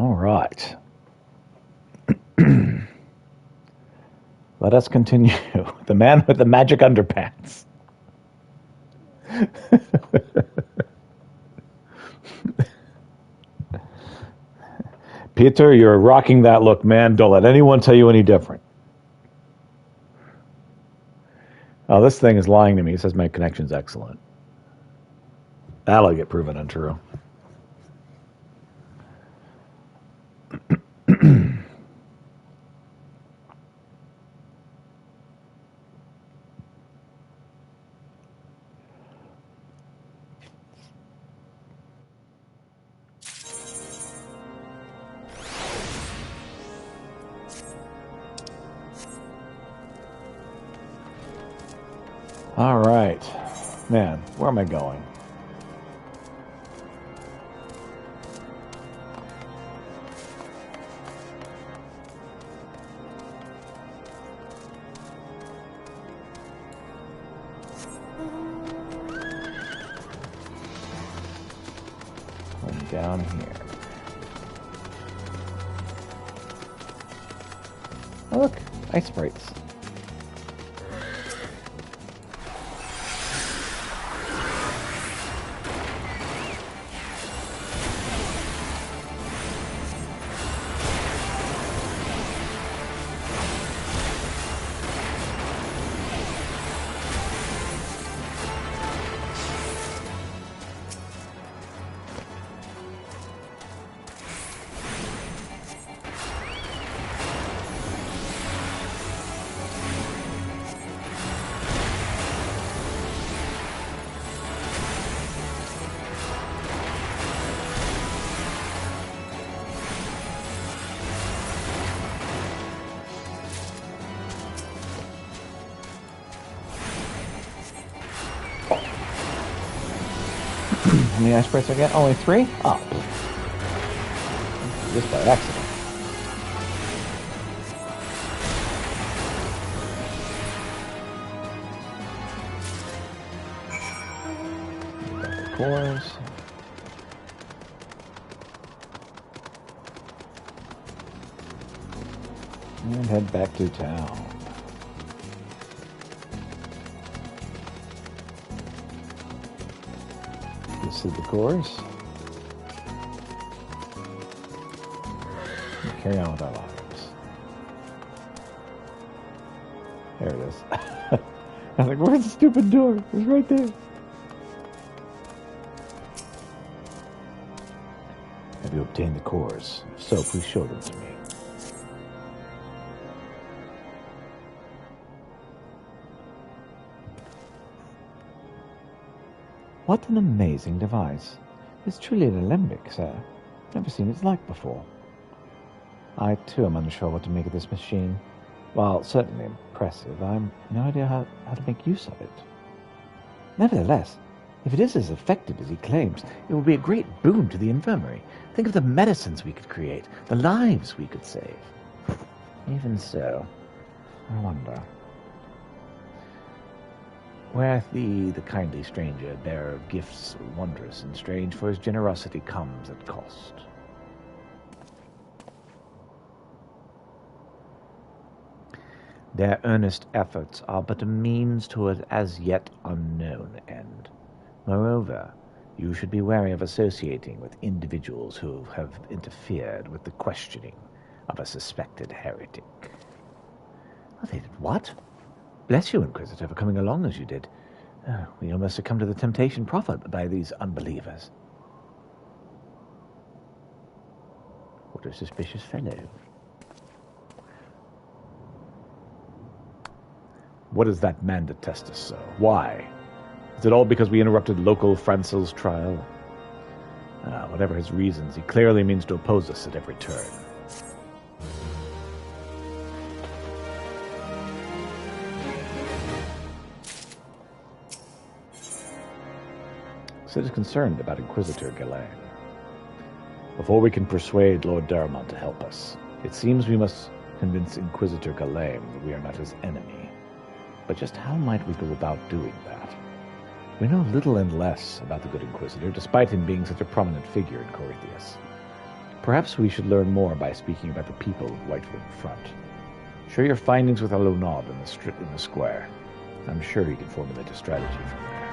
All right. Let us continue. The man with the magic underpants. Peter, you're rocking that look, man. Don't let anyone tell you any different. Oh, this thing is lying to me. It says my connection's excellent. That'll get proven untrue. All right. Man, where am I going? I'm down here. Oh, look. Ice sprites. How many ice sprites I get? Only 3? Oh. Just by accident. Got the cores. And head back to town. See the cores. Carry on with our lives. There it is. I was like, where's the stupid door? It was right there. Have you obtained the cores? If so, please show them to me. What an amazing device. It's truly an alembic, sir. Never seen its like before. I, too, am unsure what to make of this machine. While certainly impressive, I have no idea how to make use of it. Nevertheless, if it is as effective as he claims, it will be a great boon to the infirmary. Think of the medicines we could create, the lives we could save. Even so, I wonder... Where the kindly stranger, bearer of gifts wondrous and strange, for his generosity comes at cost. Their earnest efforts are but a means to an as yet unknown end. Moreover, you should be wary of associating with individuals who have interfered with the questioning of a suspected heretic. Oh, they did what? Bless you, Inquisitor, for coming along as you did. We almost succumbed to the temptation proffered by these unbelievers. What a suspicious fellow. What does that man detest us so? Why? Is it all because we interrupted local Francel's trial? Whatever his reasons, he clearly means to oppose us at every turn. Sid is concerned about Inquisitor Galen. Before we can persuade Lord Darmont to help us, it seems we must convince Inquisitor Galen that we are not his enemy. But just how might we go about doing that? We know little and less about the good Inquisitor, despite him being such a prominent figure in Corythius. Perhaps we should learn more by speaking about the people of Whitewood Front. Share your findings with Alonod in the square. I'm sure he can formulate a strategy from there.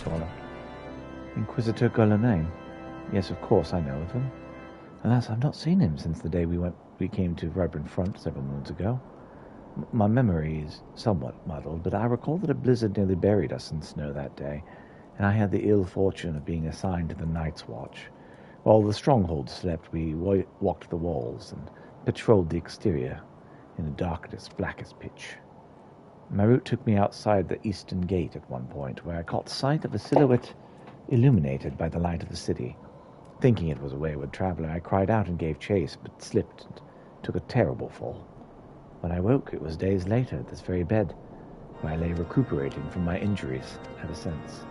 Taller. Inquisitor Golanem. Yes, of course, I know of him. Alas, I've not seen him since the day we came to Vibrant Front several moons ago. My memory is somewhat muddled, but I recall that a blizzard nearly buried us in snow that day, and I had the ill fortune of being assigned to the Night's Watch. While the stronghold slept, we walked the walls and patrolled the exterior in a darkness black as pitch. My route took me outside the eastern gate at one point, where I caught sight of a silhouette illuminated by the light of the city. Thinking it was a wayward traveler, I cried out and gave chase, but slipped and took a terrible fall. When I woke, it was days later at this very bed, where I lay recuperating from my injuries ever since.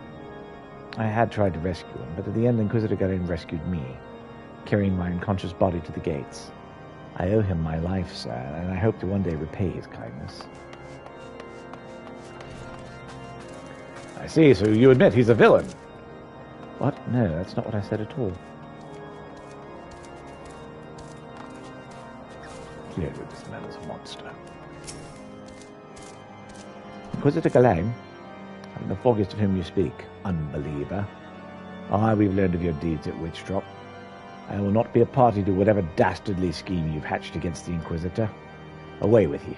I had tried to rescue him, but at the end Inquisitor Galaim rescued me, carrying my unconscious body to the gates. I owe him my life, sir, and I hope to one day repay his kindness. I see, so you admit he's a villain. What? No, that's not what I said at all. Clearly this man is a monster. Inquisitor Galaim, I'm the foggiest of whom you speak, unbeliever. We've learned of your deeds at Witchdrop. I will not be a party to whatever dastardly scheme you've hatched against the Inquisitor. Away with you.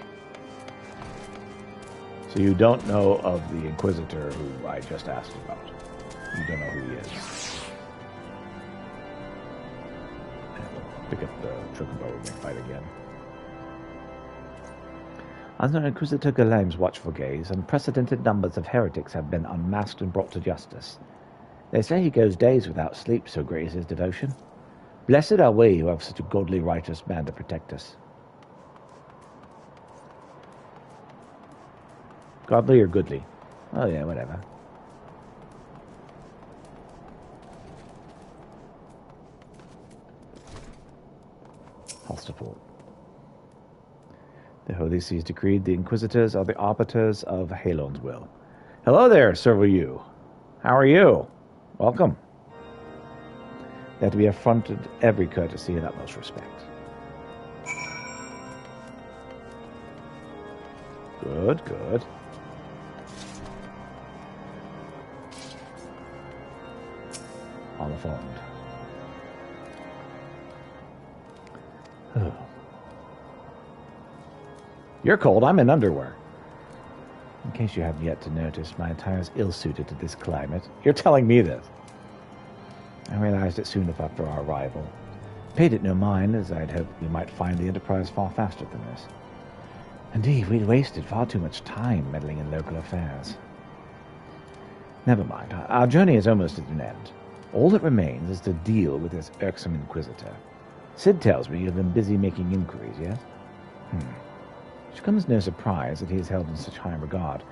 So you don't know of the Inquisitor who I just asked about. You don't know who he is. Pick up the chocobo and fight again. Under Inquisitor Galaim's watchful gaze, unprecedented numbers of heretics have been unmasked and brought to justice. They say he goes days without sleep, so great is his devotion. Blessed are we who have such a godly, righteous man to protect us. Godly or goodly? Oh yeah, whatever. Halsterford. The Holy See's decreed the Inquisitors are the arbiters of Halon's will. Hello there, Servo you. How are you? Welcome. They have to be affronted every courtesy and utmost respect. Good, good. On the phone. You're cold. I'm in underwear. In case you haven't yet to notice, my attire's ill-suited to this climate. You're telling me this. I realized it soon enough after our arrival. Paid it no mind, as I'd hoped we might find the Enterprise far faster than this. Indeed, we'd wasted far too much time meddling in local affairs. Never mind. Our journey is almost at an end. All that remains is to deal with this irksome Inquisitor. Sid tells me you've been busy making inquiries, yes? Which comes no surprise that he is held in such high regard.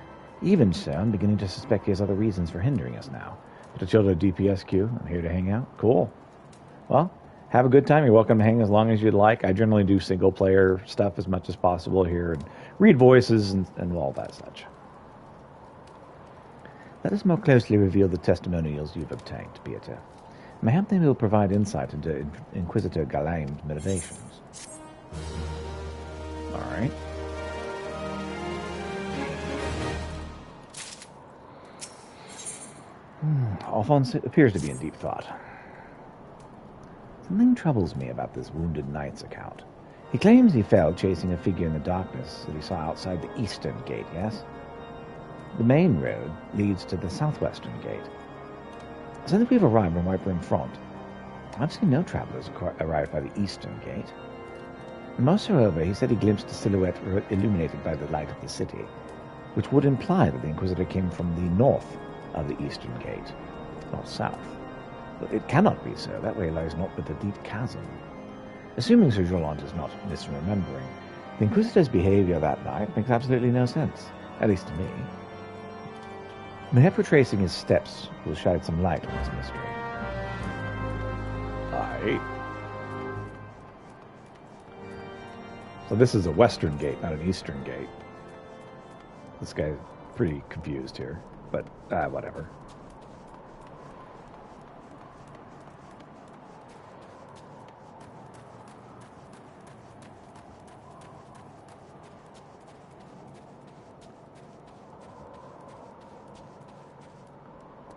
Even so, I'm beginning to suspect he has other reasons for hindering us now. But chill to DPSQ, I'm here to hang out. Cool. Well, have a good time. You're welcome to hang as long as you'd like. I generally do single-player stuff as much as possible here and read voices and all that such. Let us more closely reveal the testimonials you've obtained, Pieter. Mayhap they will provide insight into Inquisitor Galaim's motivations. All right. Alphonse appears to be in deep thought. Something troubles me about this Wounded Knight's account. He claims he fell chasing a figure in the darkness that he saw outside the eastern gate, yes? The main road leads to the southwestern gate. Since we've arrived on Whiteburn Front, I've seen no travelers arrive by the eastern gate. Moreover, he said he glimpsed a silhouette illuminated by the light of the city, which would imply that the Inquisitor came from the north of the eastern gate, not south. But it cannot be so. That way lies naught but a deep chasm. Assuming Sir Jolant is not misremembering, the Inquisitor's behavior that night makes absolutely no sense, at least to me. Mayhap retracing his steps will shed some light on this mystery. Aye. So this is a western gate, not an eastern gate. This guy's pretty confused here. but whatever.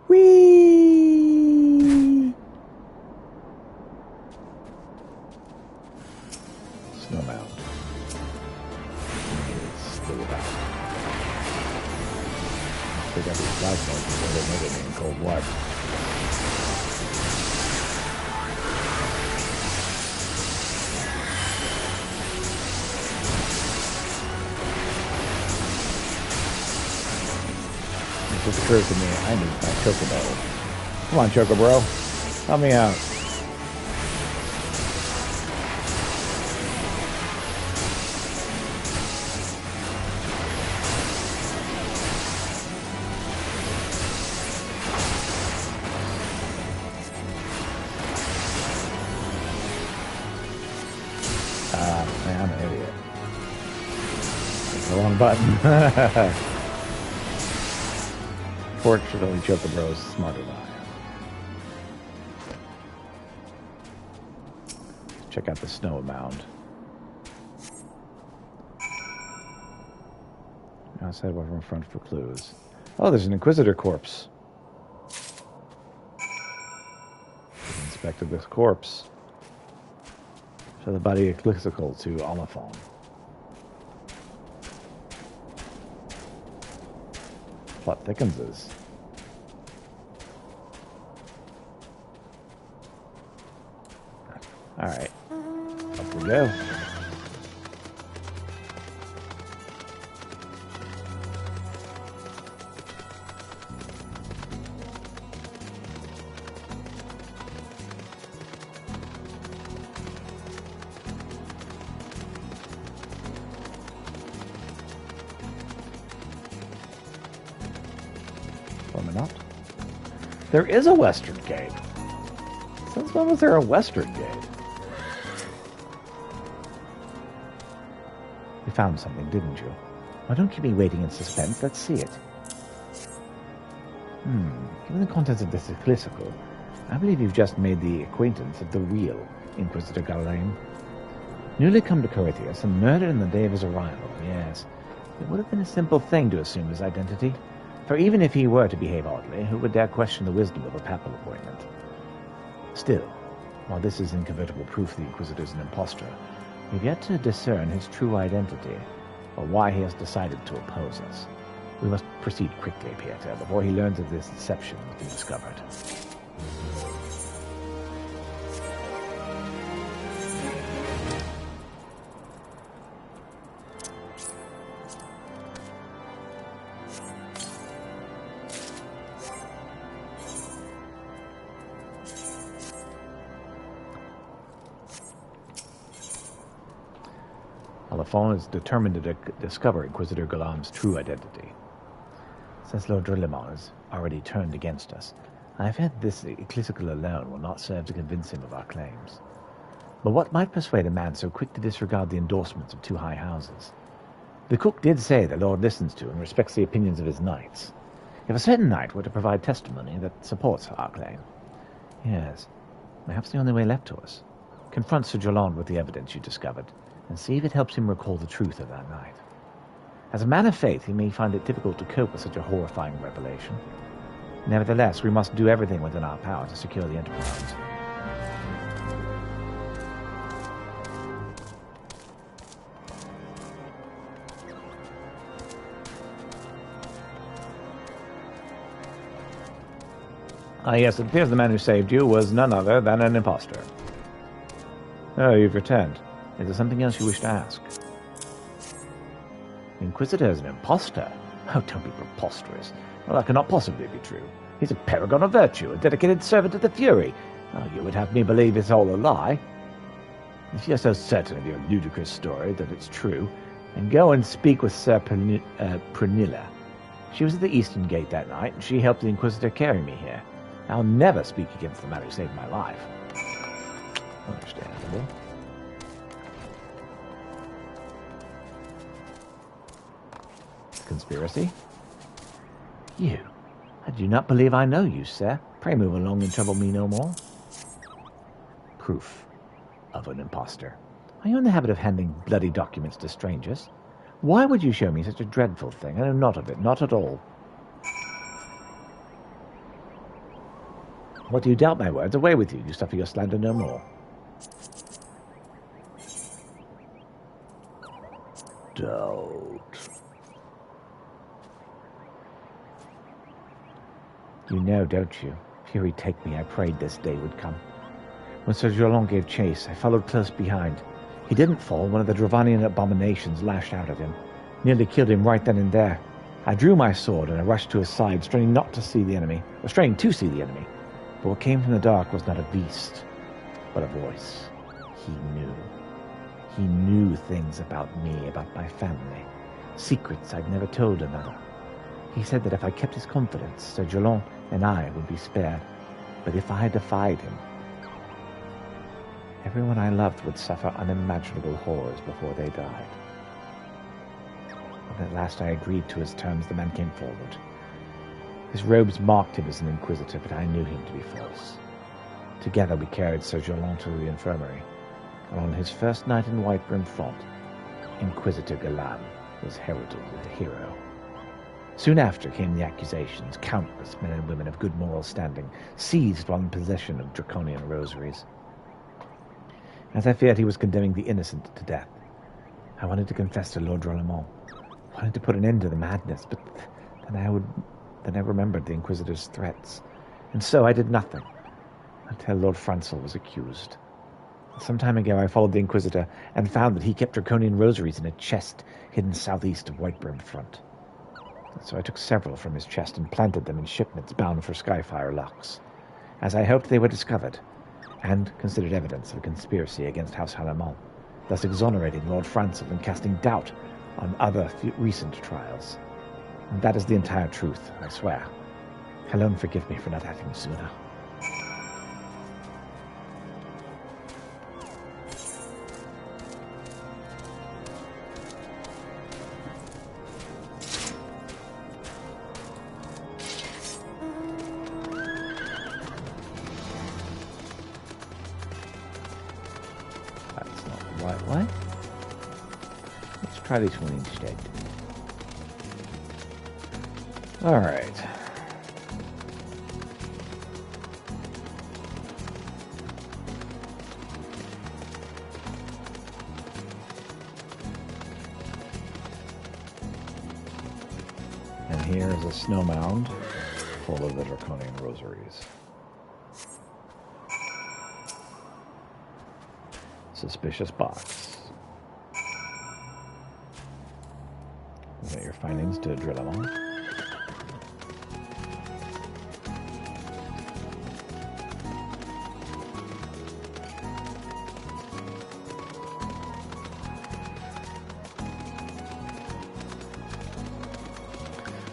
Whee! Snow mound. Still about. They got these flag points before they made it in cold blood. It just occurs to me, I need my chocobo. Come on, chocobro. Help me out. I'm an idiot. It's the wrong button. Fortunately, Chocobro is smarter than I am. Check out the snow mound. Outside, we're in front for clues. Oh, there's an Inquisitor corpse. Inspected this corpse. So the body ecclesiastical to Oliphon. Plot thickens us. Alright. Up we go. Not. There is a western gate. Since when was there a western gate? You found something, didn't you? Well, don't keep me waiting in suspense. Let's see it. Given the contents of this ecclesiastical, I believe you've just made the acquaintance of the real Inquisitor Galaim. Newly come to Corythius and murdered in the day of his arrival. Yes, it would have been a simple thing to assume his identity. For even if he were to behave oddly, who would dare question the wisdom of a papal appointment? Still, while this is incontrovertible proof the Inquisitor is an impostor, we've yet to discern his true identity, or why he has decided to oppose us. We must proceed quickly, Pieter, before he learns of this deception has been discovered. Oliphon is determined to discover Inquisitor Galaim's true identity. Since Lord Drillimon has already turned against us, I have had this ecclesiastical alone will not serve to convince him of our claims. But what might persuade a man so quick to disregard the endorsements of two high houses? The cook did say the Lord listens to and respects the opinions of his knights. If a certain knight were to provide testimony that supports our claim, yes, perhaps the only way left to us. Confront Sir Jolande with the evidence you discovered, and see if it helps him recall the truth of that night. As a man of faith, he may find it difficult to cope with such a horrifying revelation. Nevertheless, we must do everything within our power to secure the enterprise. Yes, it appears the man who saved you was none other than an impostor. Oh, you've returned. Is there something else you wish to ask? The Inquisitor is an impostor? Oh, don't be preposterous. Well, that cannot possibly be true. He's a paragon of virtue, a dedicated servant of the Fury. Oh, you would have me believe it's all a lie. If you're so certain of your ludicrous story that it's true, then go and speak with Sir Prunilla. She was at the Eastern Gate that night, and she helped the Inquisitor carry me here. I'll never speak against the man who saved my life. Understandable. Conspiracy? You I do not believe I know you, sir. Pray move along and trouble me no more. Proof of an impostor. Are you in the habit of handing bloody documents to strangers? Why would you show me such a dreadful thing? I know not of it, not at all. What do you doubt my words? Away with you. You suffer your slander no more. Doubt. You know, don't you? Fury take me, I prayed this day would come. When Sir Jolon gave chase, I followed close behind. He didn't fall. One of the Dravanian abominations lashed out at him. Nearly killed him right then and there. I drew my sword and I rushed to his side, straining to see the enemy. But what came from the dark was not a beast, but a voice. He knew. He knew things about me, about my family. Secrets I'd never told another. He said that if I kept his confidence, Sir Jolon and I would be spared. But if I defied him, everyone I loved would suffer unimaginable horrors before they died. When at last I agreed to his terms, the man came forward. His robes marked him as an inquisitor, but I knew him to be false. Together we carried Sir Jolon to the infirmary, and on his first night in Whitebrim Front, Inquisitor Galan was heralded as a hero. Soon after came the accusations. Countless men and women of good moral standing seized while in possession of draconian rosaries. As I feared he was condemning the innocent to death, I wanted to confess to Lord Rollemont. I wanted to put an end to the madness, but then I remembered the Inquisitor's threats, and so I did nothing until Lord Francel was accused. Some time ago I followed the Inquisitor and found that he kept draconian rosaries in a chest hidden southeast of Whitebrim Front. So I took several from his chest and planted them in shipments bound for Skyfire locks, as I hoped they were discovered, and considered evidence of a conspiracy against House Hallemont, thus exonerating Lord Francel and casting doubt on other recent trials. And that is the entire truth, I swear. Helen, forgive me for not acting sooner. That's not the right way. Let's try this one instead. All right. And here is a snow mound full of the draconian rosaries. Suspicious box. Is that your findings to drill them on?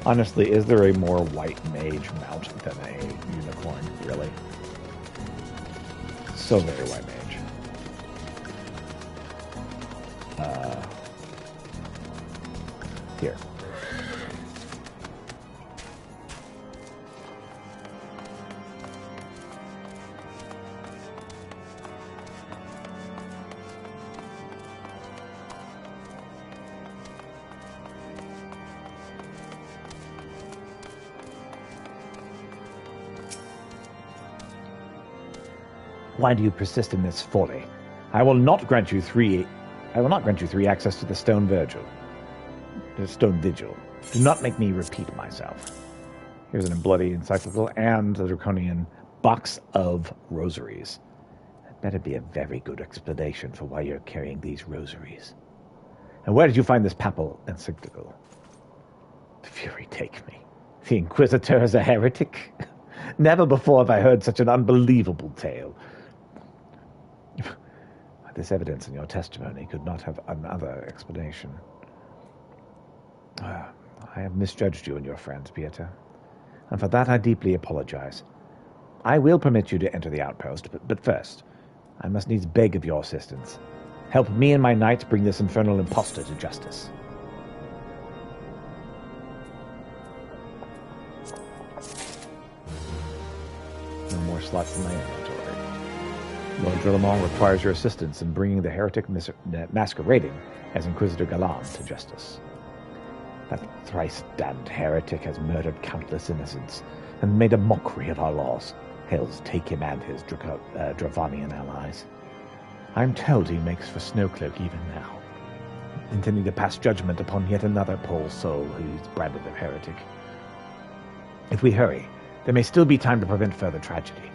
Honestly, is there a more white mage mount than a unicorn, really? So very white mage. Here. Why do you persist in this folly? I will not grant you three access to the Stone Vigil. Do not make me repeat myself. Here's an bloody encyclical and a draconian box of rosaries. That better be a very good explanation for why you're carrying these rosaries. And where did you find this papal encyclical? The Fury take me. The Inquisitor is a heretic? Never before have I heard such an unbelievable tale. This evidence in your testimony could not have another explanation. I have misjudged you and your friends, Pieter, and for that I deeply apologize. I will permit you to enter the outpost, but first, I must needs beg of your assistance. Help me and my knights bring this infernal impostor to justice. slots in my inventory. Lord Drillamon requires your assistance in bringing the heretic masquerading as Inquisitor Galan to justice. That thrice-damned heretic has murdered countless innocents and made a mockery of our laws. Hells take him and his Dravanian allies. I'm told he makes for Snowcloak even now, intending to pass judgment upon yet another poor soul who's branded a heretic. If we hurry, there may still be time to prevent further tragedy.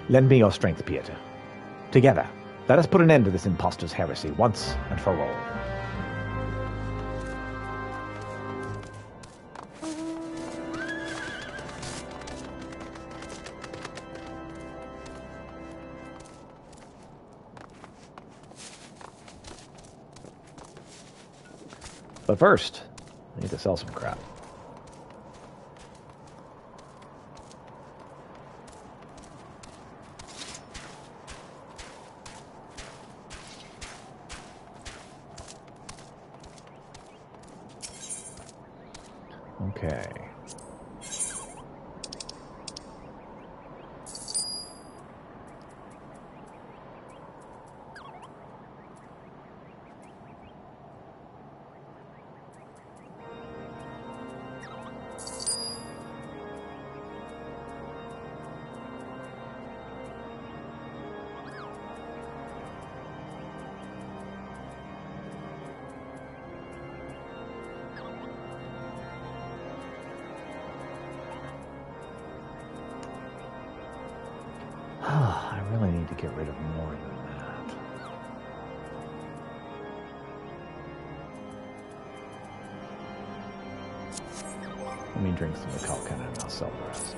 Lend me your strength, Pieter. Together, let us put an end to this impostor's heresy once and for all. But first, I need to sell some crap. Okay. I really need to get rid of more than that. Let me drink some of the Kalkan and I'll sell the rest.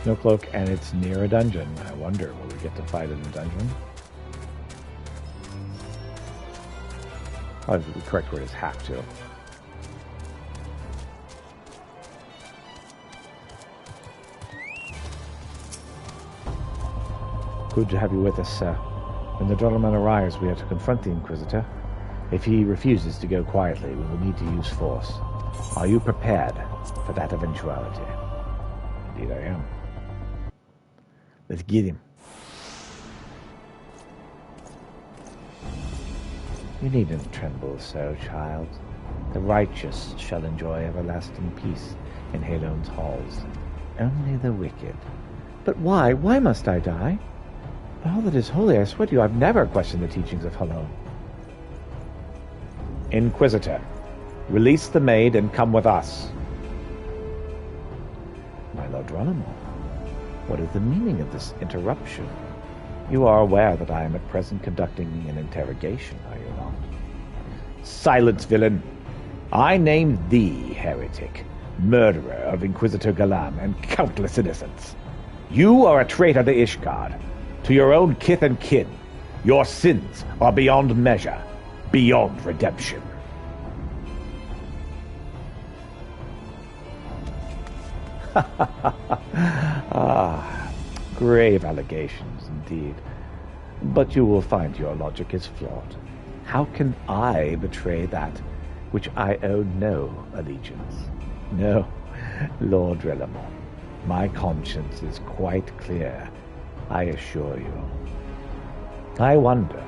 Snowcloak, and it's near a dungeon. I wonder, will we get to fight in a dungeon? Probably the correct word is have to. Good to have you with us, sir. When the Drillamon arrives, we are to confront the Inquisitor. If he refuses to go quietly, we will need to use force. Are you prepared for that eventuality? Indeed I am. Let's get him. You needn't tremble so, child. The righteous shall enjoy everlasting peace in Halon's halls. Only the wicked. But why? Why must I die? By all that is holy, I swear to you, I've never questioned the teachings of Halon. Inquisitor, release the maid and come with us. My Lord Drillamon, what is the meaning of this interruption? You are aware that I am at present conducting an interrogation, are you not? Silence, villain! I named thee heretic, murderer of Inquisitor Galan and countless innocents. You are a traitor to Ishgard, to your own kith and kin. Your sins are beyond measure, beyond redemption. Grave allegations indeed. But you will find your logic is flawed. How can I betray that which I owe no allegiance? No, Lord Drillamon, my conscience is quite clear, I assure you. I wonder,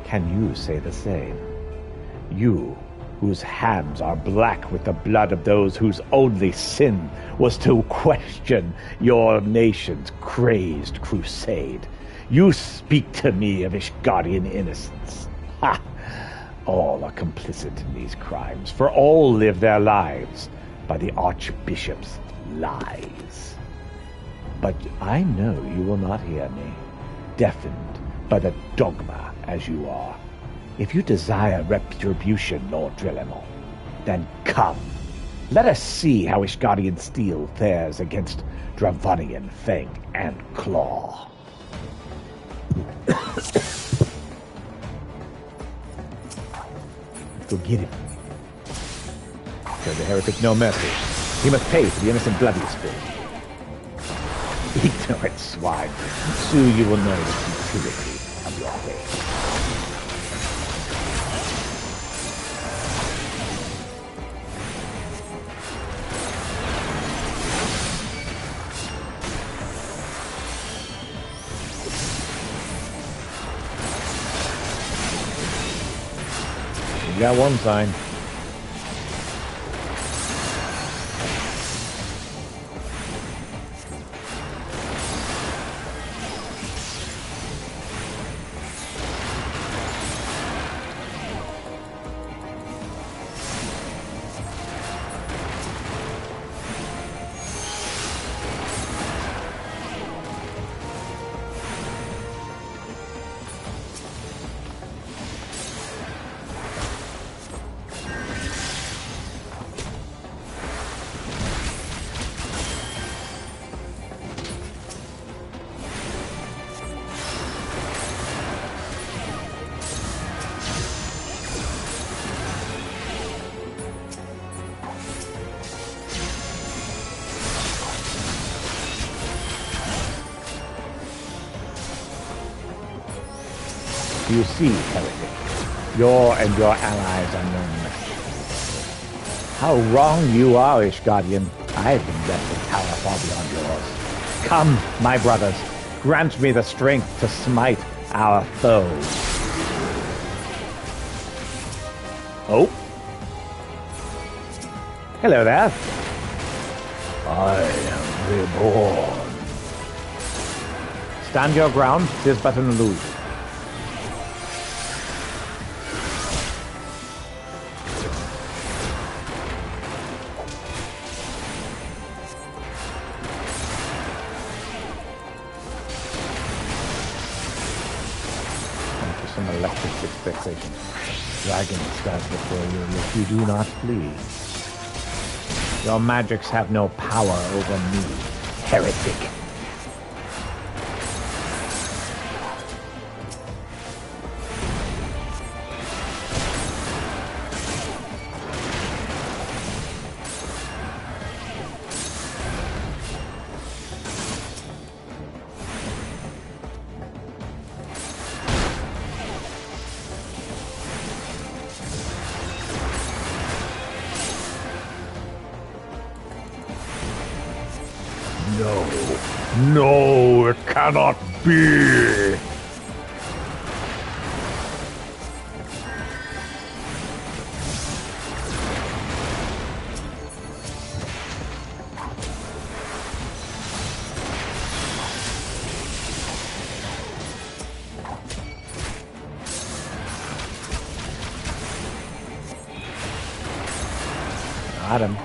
Can you say the same? You, whose hands are black with the blood of those whose only sin was to question your nation's crazed crusade. You speak to me of Ishgardian innocence. Ha! All are complicit in these crimes, for all live their lives by the Archbishop's lies. But I know you will not hear me, deafened by the dogma as you are. If you desire retribution, Lord Drillemel, then come. Let us see how Ishgardian steel fares against Dravonian fang and claw. Go get him. Show the heretic no mercy. He must pay for the innocent blood he spilled. Ignorant swine. Soon you will know the futility of your faith. You got one sign. You see, heretic, and your allies are no match. How wrong you are, Ishgardian. I've been left a tower far beyond yours. Come, my brothers, grant me the strength to smite our foes. Oh? Hello there. I am reborn. Stand your ground, 'tis but an illusion. Dragon stands before you if you do not flee. Your magics have no power over me, heretic. No, it cannot be! Got him.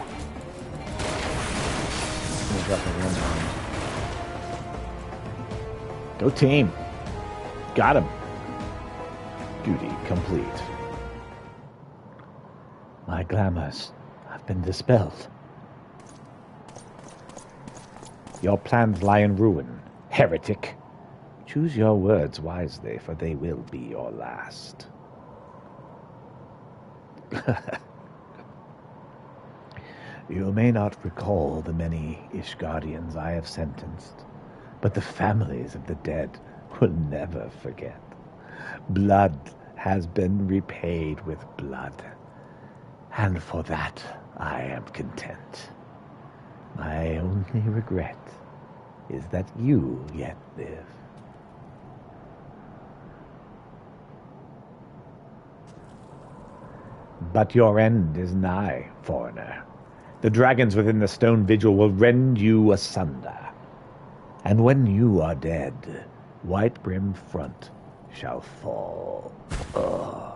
Go team. Got him. Duty complete. My glamours have been dispelled. Your plans lie in ruin, heretic. Choose your words wisely, for they will be your last. You may not recall the many Ishgardians I have sentenced, but the families of the dead will never forget. Blood has been repaid with blood, and for that I am content. My only regret is that you yet live. But your end is nigh, foreigner. The dragons within the stone vigil will rend you asunder. And when you are dead, White Brim Front shall fall. Ugh.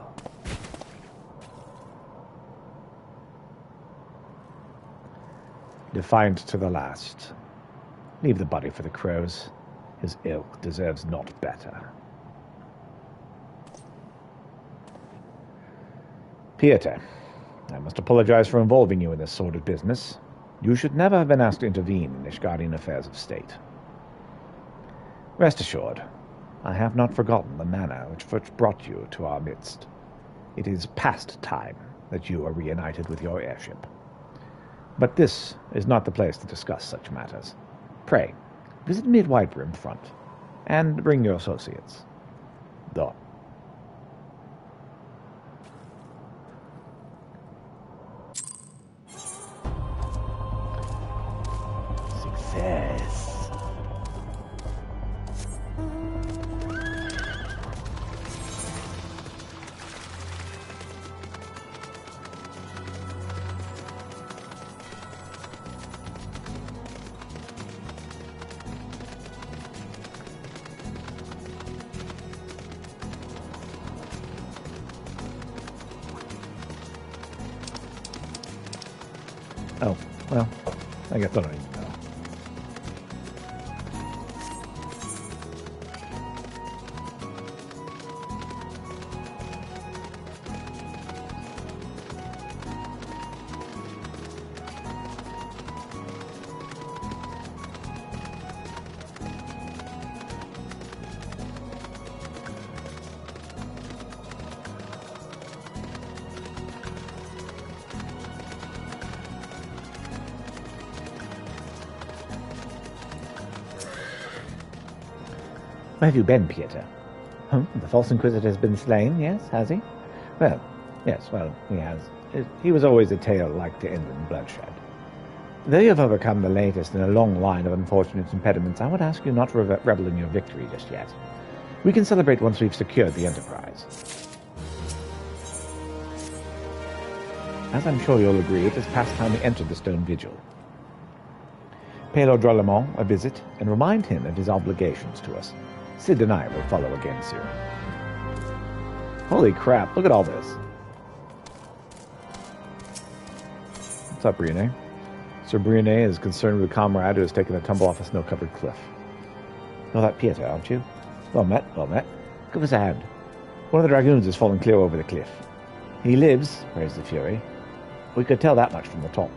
Defiant to the last. Leave the body for the crows. His ilk deserves not better. Pieter, I must apologize for involving you in this sordid business. You should never have been asked to intervene in Ishgardian affairs of state. Rest assured, I have not forgotten the manner which first brought you to our midst. It is past time that you are reunited with your airship. But this is not the place to discuss such matters. Pray, visit me at White Brim Front, and bring your associates. Though. Success. Oh, well, I guess I don't even know. Where have you been, Pieter? The false Inquisitor has been slain, yes, has he? Well, yes, he has. He was always a tale like to end in bloodshed. Though you have overcome the latest in a long line of unfortunate impediments, I would ask you not to revel in your victory just yet. We can celebrate once we've secured the Enterprise. As I'm sure you'll agree, it is past time we entered the Stone Vigil. Pay Lord Drollemont a visit and remind him of his obligations to us. Sid and I will follow again soon. Holy crap, look at all this. What's up, Brene? Sir Brene is concerned with a comrade who has taken a tumble off a snow-covered cliff. Know that Pieter, aren't you? Well met, well met. Give us a hand. One of the dragoons is falling clear over the cliff. He lives, praise the Fury. We could tell that much from the top.